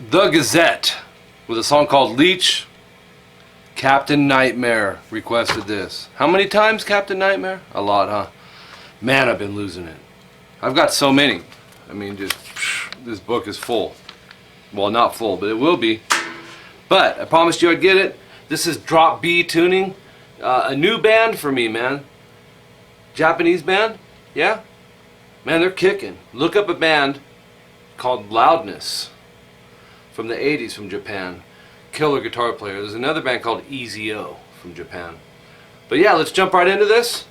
The Gazette with a song called Leech. Captain Nightmare requested this. How many times, Captain Nightmare? A lot, huh? Man, I've been losing it. I've got so many. I mean, just this book is full. Well, not full, but it will be. But I promised you I'd get it. This is Drop B tuning. A new band for me, man. Japanese band? Yeah? Man, they're kicking. Look up a band called Loudness from the 80s from Japan. Killer guitar player. There's another band called EZO from Japan. But yeah, let's jump right into this.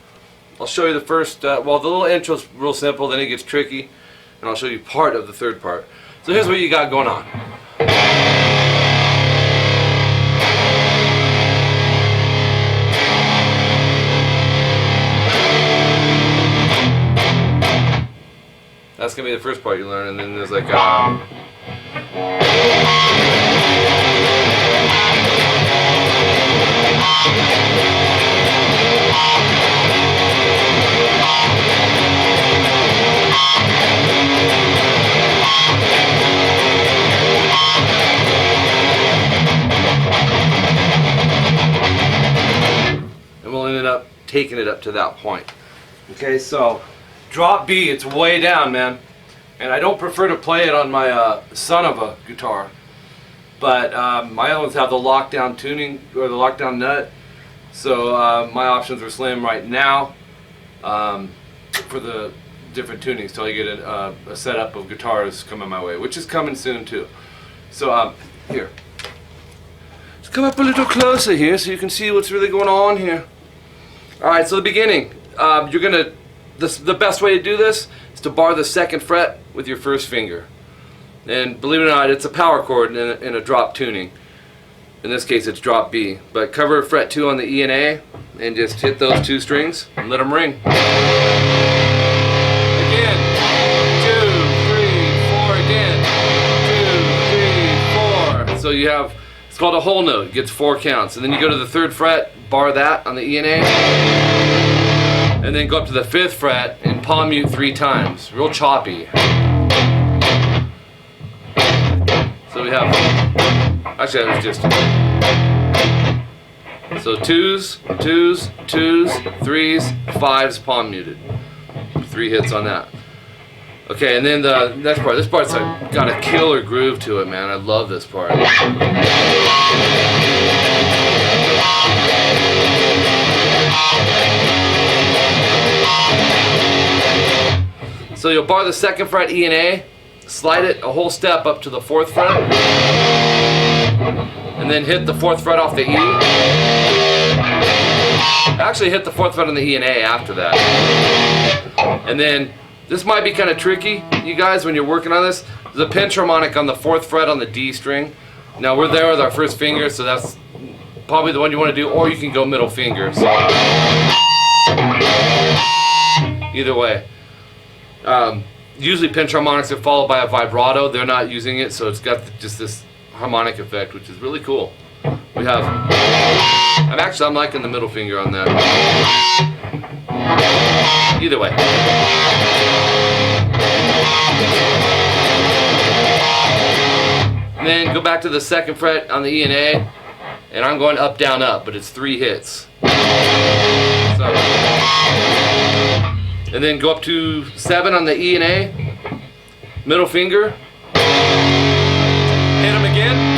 I'll show you the first, well, the little intro's real simple, then it gets tricky, and I'll show you part of the third part. So here's what you got going on. That's gonna be the first part you learn, and then there's like and we'll end up taking it up to that point. Okay, so drop B, it's way down, man. And I don't prefer to play it on my son of a guitar, but my other ones have the lockdown tuning, or the lockdown nut, so my options are slim right now for the different tunings till I get a setup of guitars coming my way, which is coming soon too. So here, let's come up a little closer here so you can see what's really going on here. Alright, so the beginning, you're gonna, the best way to do this is to bar the second fret with your first finger. And believe it or not, it's a power chord in a drop tuning. In this case it's drop B. But cover fret 2 on the E and A and just hit those two strings and let them ring. Again. 2, 3, 4 again. 2, 3, 4. So you have, it's called a whole note. It gets 4 counts. And then you go to the 3rd fret, bar that on the E and A. And then go up to the 5th fret and palm mute 3 times. Real choppy. So we have, actually that was just, so 2s, 2s, 2s, 3s, 5s, palm muted. 3 hits on that. Okay, and then the next part, this part's like, got a killer groove to it, man. I love this part. So you'll bar the 2nd fret E and A, slide it a whole step up to the 4th fret, and then hit the 4th fret off the E. Actually hit the 4th fret on the E and A after that. And then, this might be kind of tricky, you guys, when you're working on this. There's a pinch harmonic on the 4th fret on the D string. Now we're there with our first finger, so that's probably the one you want to do, or you can go middle finger. So either way. Usually pinch harmonics are followed by a vibrato. They're not using it, so it's got just this harmonic effect, which is really cool. We have, I'm liking the middle finger on that. Either way. And then go back to the 2nd fret on the E and A, and I'm going up, down, up, but it's 3 hits. So, and then go up to 7 on the E and A, middle finger, hit them again.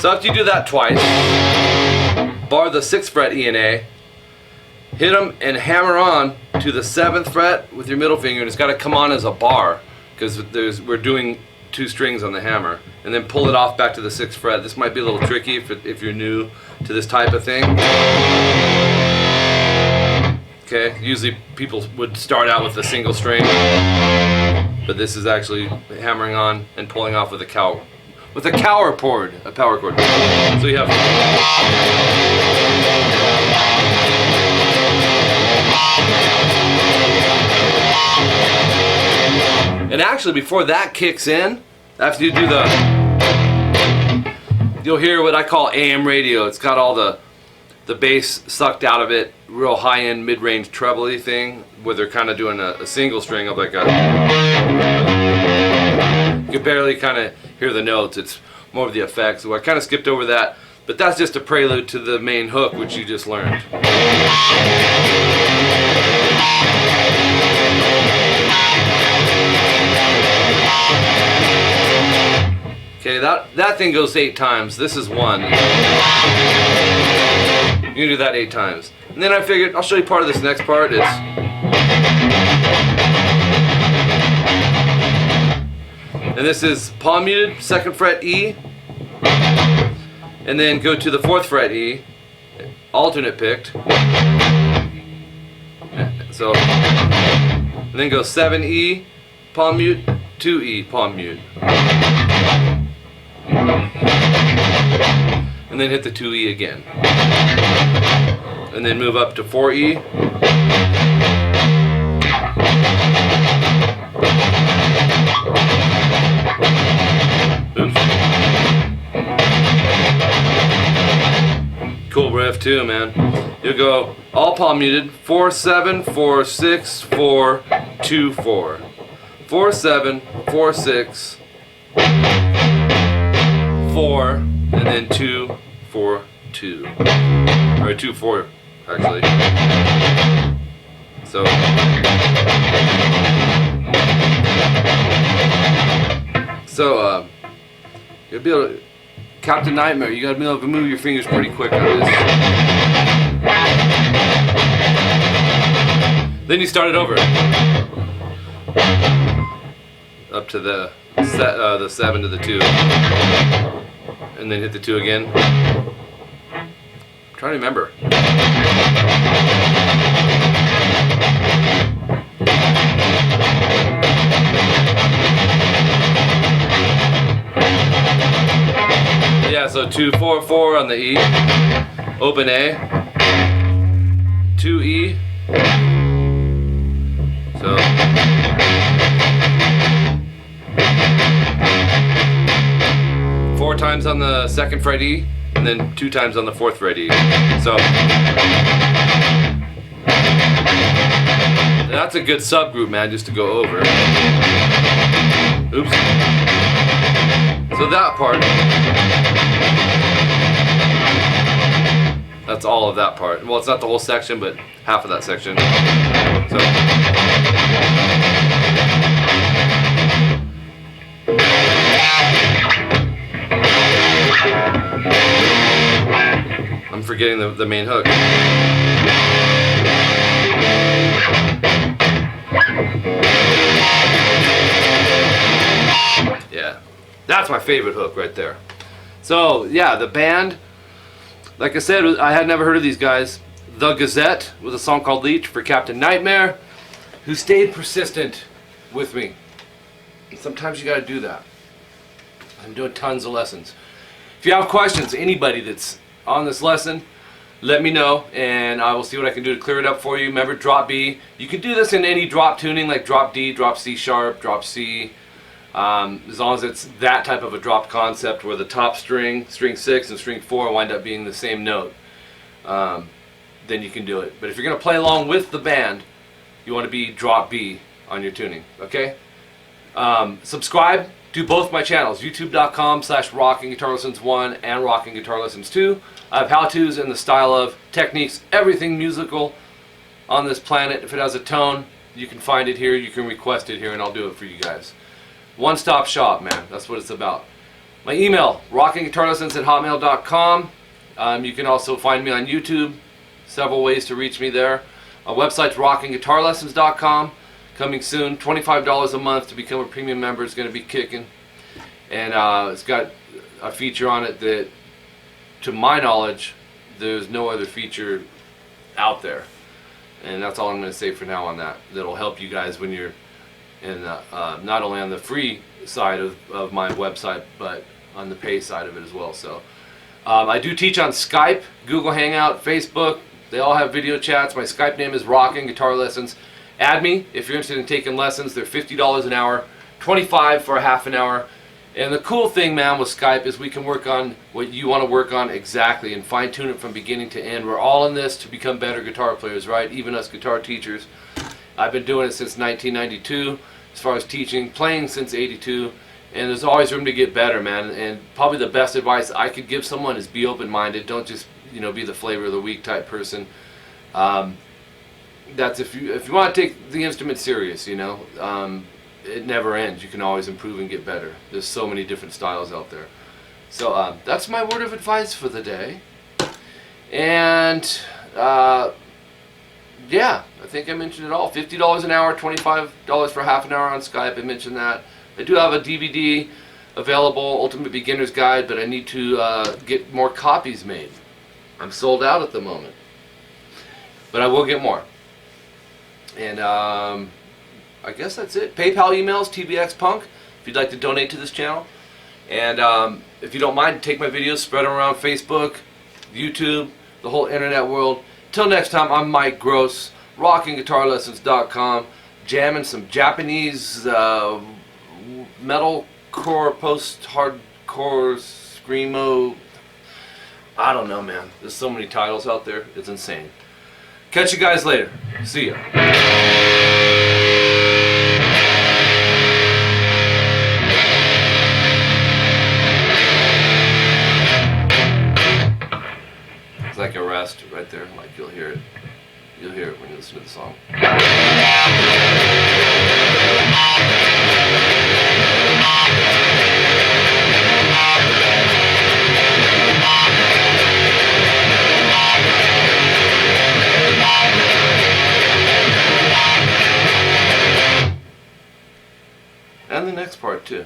So after you do that twice, bar the 6th fret E and A, hit them and hammer on to the 7th fret with your middle finger, and it's got to come on as a bar because we're doing 2 strings on the hammer, and then pull it off back to the 6th fret. This might be a little tricky if you're new to this type of thing. Okay, usually people would start out with a single string, but this is actually hammering on and pulling off with a cower chord, a power chord. So you have. And actually, before that kicks in, after you do you'll hear what I call AM radio. It's got all the bass sucked out of it, real high-end mid-range treble-y thing where they're kind of doing a single string of like a, you can barely kind of hear the notes. It's more of the effects. So I kind of skipped over that, but that's just a prelude to the main hook, which you just learned. Okay, that thing goes 8 times. This is 1. You can do that 8 times. And then I figured I'll show you part of this next part. And this is palm muted, 2nd fret E, and then go to the 4th fret E, alternate picked. So, and then go 7 E, palm mute, 2 E, palm mute. And then hit the 2E again. And then move up to 4E. Oops. Cool riff too, man. You'll go all palm muted, 4 7 4 6 4 2 4. 4 7 4 6 4, and then 2 4 2, or 2 4 actually. So you'll be able to, Captain Nightmare, you gotta be able to move your fingers pretty quick on this. Then you start it over up to the 7 to the 2, and then hit the 2 again. I'm trying to remember. Yeah, so 2 4 4 on the E, open A, 2 E. So 4 times on the 2nd fret E, and then 2 times on the 4th fret E. So that's a good subgroup, man, just to go over. Oops. So that part, that's all of that part. Well, it's not the whole section, but half of that section. So I'm forgetting the main hook. Yeah, that's my favorite hook right there. So yeah, the band, like I said, I had never heard of these guys. The Gazette with a song called Leech for Captain Nightmare, who stayed persistent with me. And sometimes you gotta do that. I'm doing tons of lessons. If you have questions, anybody that's on this lesson, let me know and I will see what I can do to clear it up for you. Remember, drop B. You can do this in any drop tuning, like drop D, drop C sharp, drop C. As long as it's that type of a drop concept where the top string, string 6 and string 4 wind up being the same note, then you can do it. But if you're going to play along with the band, you want to be drop B on your tuning, okay? Subscribe to both my channels, youtube.com/rockinguitarlessons1 and rockinguitarlessons2. I have how-tos in the style of techniques, everything musical on this planet. If it has a tone, you can find it here, you can request it here, and I'll do it for you guys. One-stop shop, man. That's what it's about. My email, rockinguitarlessons@hotmail.com. You can also find me on YouTube. Several ways to reach me there. My website's rockinguitarlessons.com. Coming soon. $25 a month to become a premium member. It's going to be kicking. And it's got a feature on it that, to my knowledge, there's no other feature out there. And that's all I'm going to say for now on that. That'll help you guys when you're in, not only on the free side of my website, but on the pay side of it as well. So I do teach on Skype, Google Hangout, Facebook. They all have video chats. My Skype name is Rocking Guitar Lessons. Add me if you're interested in taking lessons. They're $50 an hour, $25 for a half an hour, And the cool thing, man, with Skype is we can work on what you want to work on exactly and fine tune it from beginning to end. We're all in this to become better guitar players, right? Even us guitar teachers. I've been doing it since 1992 as far as teaching, playing since 82, and there's always room to get better, man. And probably the best advice I could give someone is be open-minded. Don't just, you know, be the flavor of the week type person. That's if you want to take the instrument serious, you know. It never ends. You can always improve and get better. There's so many different styles out there. So that's my word of advice for the day. And yeah, I think I mentioned it all. $50 an hour, $25 for half an hour on Skype. I mentioned that. I do have a DVD available, Ultimate Beginner's Guide, but I need to get more copies made. I'm sold out at the moment. But I will get more. And I guess that's it. PayPal emails, tbxpunk, if you'd like to donate to this channel. And if you don't mind, take my videos, spread them around Facebook, YouTube, the whole internet world. Till next time, I'm Mike Gross, rockinguitarlessons.com, jamming some Japanese metalcore, post-hardcore, screamo. I don't know, man. There's so many titles out there. It's insane. Catch you guys later. See ya. It's like a rest right there. Like you'll hear it. You'll hear it when you listen to the song. And the next part too.